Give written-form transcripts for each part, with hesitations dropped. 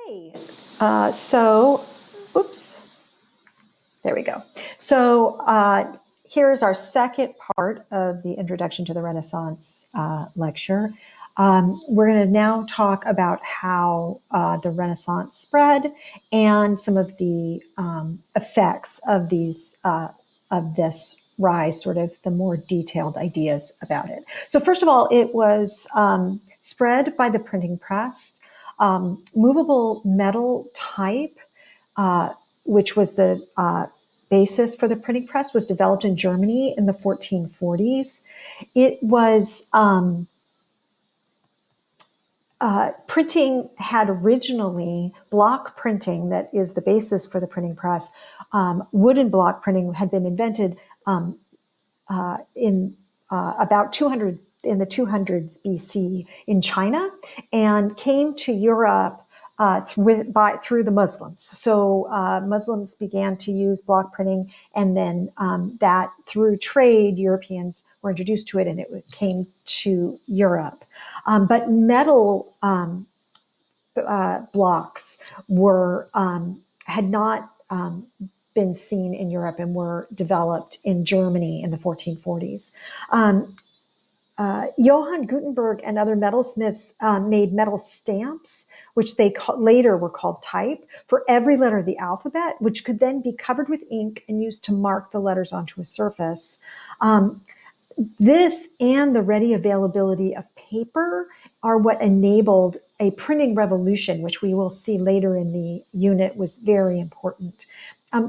Okay, oops, there we go. Here's our second part of the Introduction to the Renaissance lecture. We're going to now talk about how the Renaissance spread and some of the effects of this rise, sort of the more detailed ideas about it. So first of all, it was spread by the printing press. Movable metal type, which was the basis for the printing press, was developed in Germany in the 1440s. It was printing had originally block printing, that is the basis for the printing press. Wooden block printing had been invented in about 200 in the 200s BC in China, and came to Europe through the Muslims. So Muslims began to use block printing, and then that through trade, Europeans were introduced to it, and it came to Europe. But metal blocks had not been seen in Europe and were developed in Germany in the 1440s. Johann Gutenberg and other metalsmiths made metal stamps, which they later were called type, for every letter of the alphabet, which could then be covered with ink and used to mark the letters onto a surface. This and the ready availability of paper are what enabled a printing revolution, which we will see later in the unit was very important.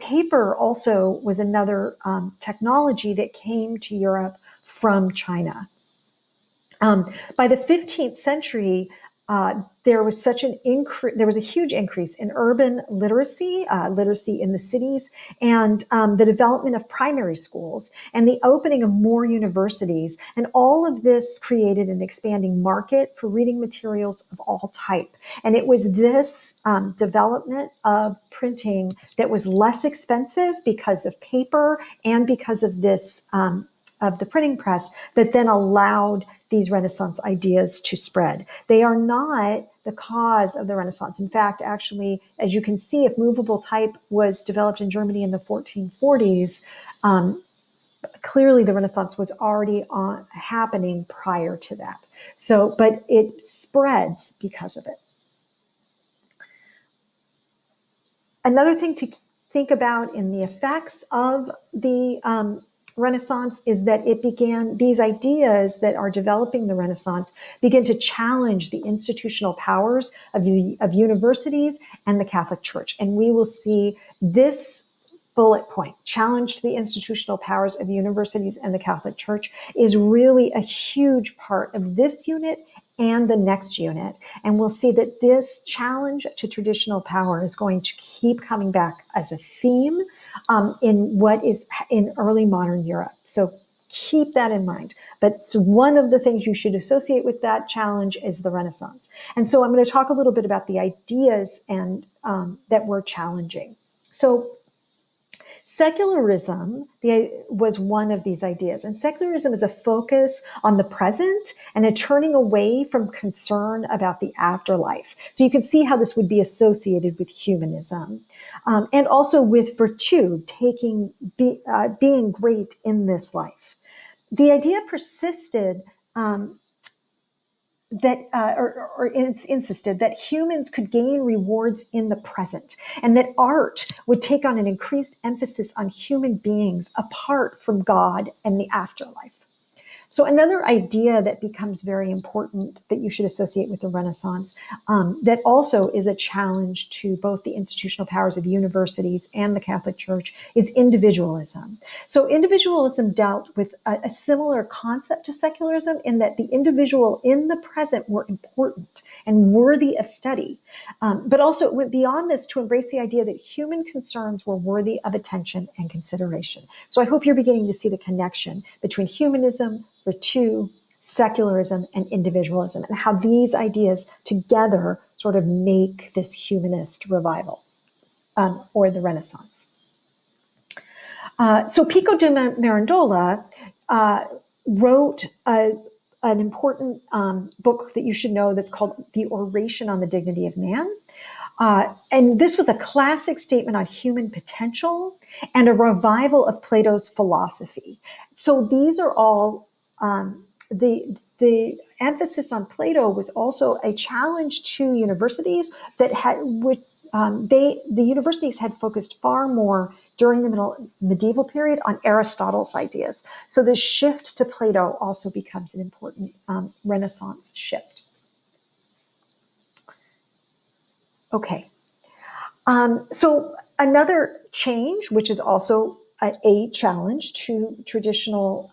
Paper also was another technology that came to Europe from China. By the 15th century, there was a huge increase in urban literacy, literacy in the cities, and the development of primary schools, and the opening of more universities. And all of this created an expanding market for reading materials of all type. And it was this development of printing that was less expensive because of paper and because of this of the printing press that then allowed these Renaissance ideas to spread. They are not the cause of the Renaissance. In fact, actually, as you can see, if movable type was developed in Germany in the 1440s, clearly the Renaissance was already happening prior to that. But it spreads because of it. Another thing to think about in the effects of the Renaissance is that these ideas that are developing the Renaissance begin to challenge the institutional powers of universities and the Catholic Church. And we will see this bullet point, challenge to the institutional powers of universities and the Catholic Church, is really a huge part of this unit and the next unit. And we'll see that this challenge to traditional power is going to keep coming back as a theme in what is in early modern Europe. So keep that in mind. But one of the things you should associate with that challenge is the Renaissance. And so I'm going to talk a little bit about the ideas and that we're challenging. So secularism was one of these ideas. And secularism is a focus on the present and a turning away from concern about the afterlife. So you can see how this would be associated with humanism. And also with virtue, being great in this life. The idea persisted insisted that humans could gain rewards in the present, and that art would take on an increased emphasis on human beings apart from God and the afterlife. So another idea that becomes very important that you should associate with the Renaissance, that also is a challenge to both the institutional powers of universities and the Catholic Church, is individualism. So individualism dealt with a similar concept to secularism in that the individual in the present were important and worthy of study. But also it went beyond this to embrace the idea that human concerns were worthy of attention and consideration. So I hope you're beginning to see the connection between humanism, virtue, secularism, and individualism, and how these ideas together sort of make this humanist revival or the Renaissance. So Pico de Mirandola wrote an important book that you should know that's called The Oration on the Dignity of Man. And this was a classic statement on human potential and a revival of Plato's philosophy. So these are all the emphasis on Plato was also a challenge to universities that had which the universities had focused far more during the medieval period on Aristotle's ideas. So the shift to Plato also becomes an important Renaissance shift. Okay. So another change, which is also a challenge to traditional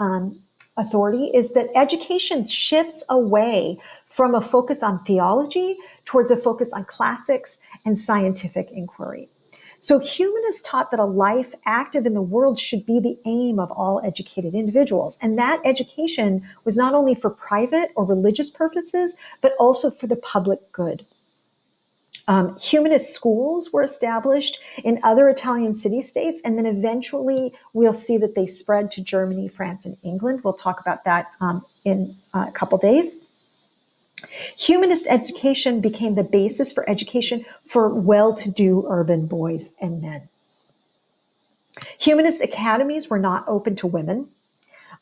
authority, is that education shifts away from a focus on theology towards a focus on classics and scientific inquiry. So humanists taught that a life active in the world should be the aim of all educated individuals. And that education was not only for private or religious purposes, but also for the public good. Humanist schools were established in other Italian city-states, and then eventually we'll see that they spread to Germany, France, and England. We'll talk about that in a couple days. Humanist education became the basis for education for well-to-do urban boys and men. Humanist academies were not open to women.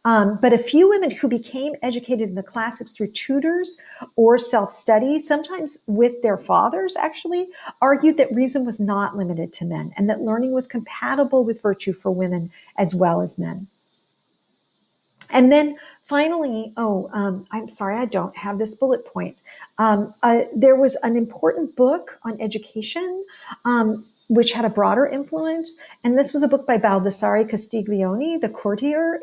But a few women who became educated in the classics through tutors or self-study, sometimes with their fathers actually, argued that reason was not limited to men and that learning was compatible with virtue for women as well as men. And then finally, I'm sorry, I don't have this bullet point. There was an important book on education which had a broader influence. And this was a book by Baldassare Castiglione, The Courtier.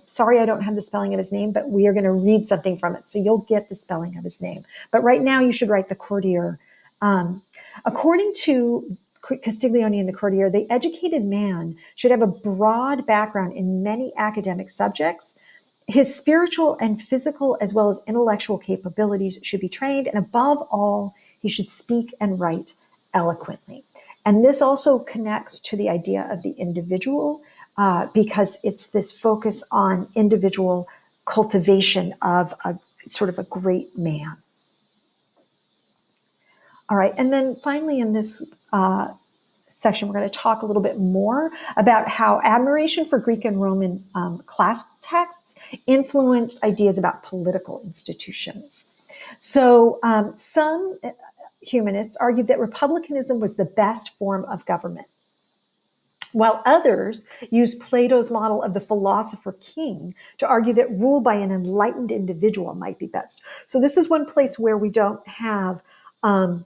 Sorry, I don't have the spelling of his name, but we are going to read something from it. So you'll get the spelling of his name. But right now you should write The Courtier. According to Castiglione and The Courtier, the educated man should have a broad background in many academic subjects. His spiritual and physical as well as intellectual capabilities should be trained. And above all, he should speak and write eloquently. And this also connects to the idea of the individual because it's this focus on individual cultivation of a sort of a great man. All right, and then finally in this section, we're going to talk a little bit more about how admiration for Greek and Roman class texts influenced ideas about political institutions. So some humanists argued that republicanism was the best form of government, while others used Plato's model of the philosopher king to argue that rule by an enlightened individual might be best. So this is one place where we don't have, where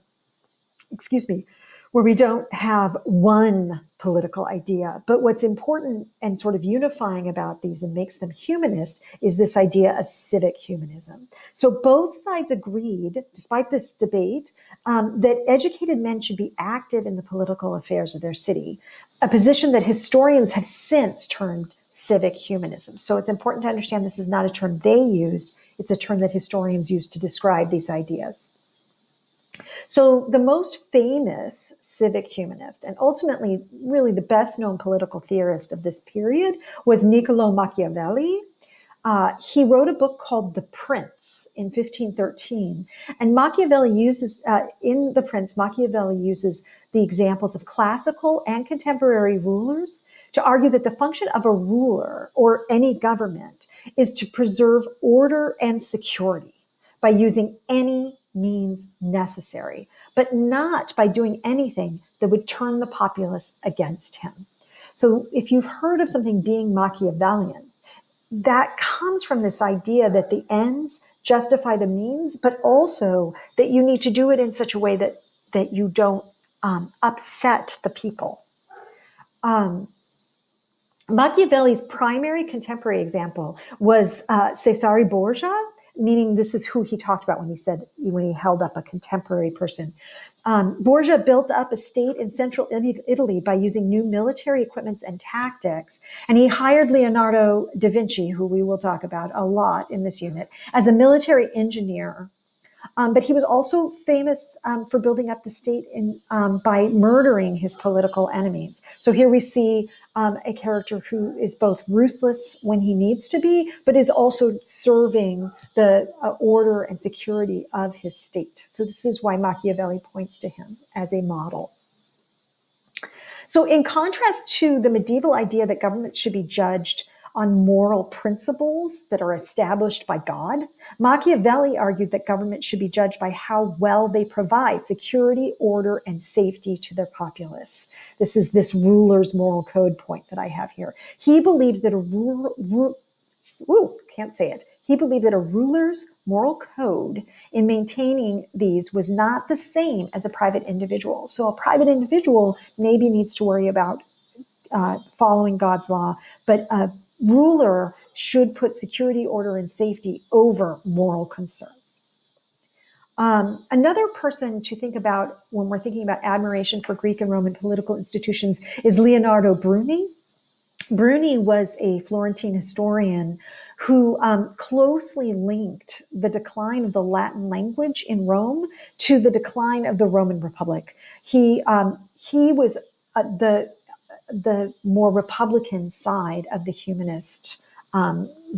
we don't have one political idea. But what's important and sort of unifying about these and makes them humanist is this idea of civic humanism. So both sides agreed, despite this debate, that educated men should be active in the political affairs of their city, a position that historians have since termed civic humanism. So it's important to understand this is not a term they used, it's a term that historians use to describe these ideas. So the most famous civic humanist, and ultimately really the best known political theorist of this period, was Niccolo Machiavelli. He wrote a book called The Prince in 1513. And Machiavelli uses, in The Prince, Machiavelli uses the examples of classical and contemporary rulers to argue that the function of a ruler or any government is to preserve order and security by using any means necessary, but not by doing anything that would turn the populace against him. So if you've heard of something being Machiavellian, that comes from this idea that the ends justify the means, but also that you need to do it in such a way that you don't upset the people. Machiavelli's primary contemporary example was Cesare Borgia, meaning this is who he talked about when he held up a contemporary person. Borgia built up a state in central Italy by using new military equipments and tactics, and he hired Leonardo da Vinci, who we will talk about a lot in this unit, as a military engineer. But he was also famous for building up the state by murdering his political enemies. So here we see a character who is both ruthless when he needs to be, but is also serving the order and security of his state. So this is why Machiavelli points to him as a model. So, in contrast to the medieval idea that governments should be judged on moral principles that are established by God, Machiavelli argued that governments should be judged by how well they provide security, order, and safety to their populace. This is this ruler's moral code point that I have here. He believed that can't say it. He believed that a ruler's moral code in maintaining these was not the same as a private individual. So a private individual maybe needs to worry about following God's law, but a ruler should put security, order, and safety over moral concerns. Another person to think about when we're thinking about admiration for Greek and Roman political institutions is Leonardo Bruni. Bruni was a Florentine historian who closely linked the decline of the Latin language in Rome to the decline of the Roman Republic. He was the more Republican side of the humanist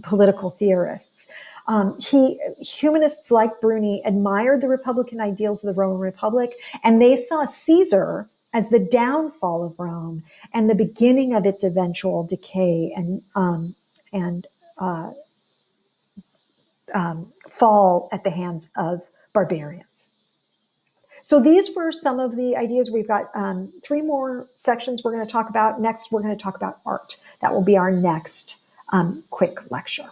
political theorists. Humanists like Bruni admired the Republican ideals of the Roman Republic, and they saw Caesar as the downfall of Rome and the beginning of its eventual decay and fall at the hands of barbarians. So these were some of the ideas. We've got 3 more sections we're going to talk about. Next, we're going to talk about art. That will be our next quick lecture.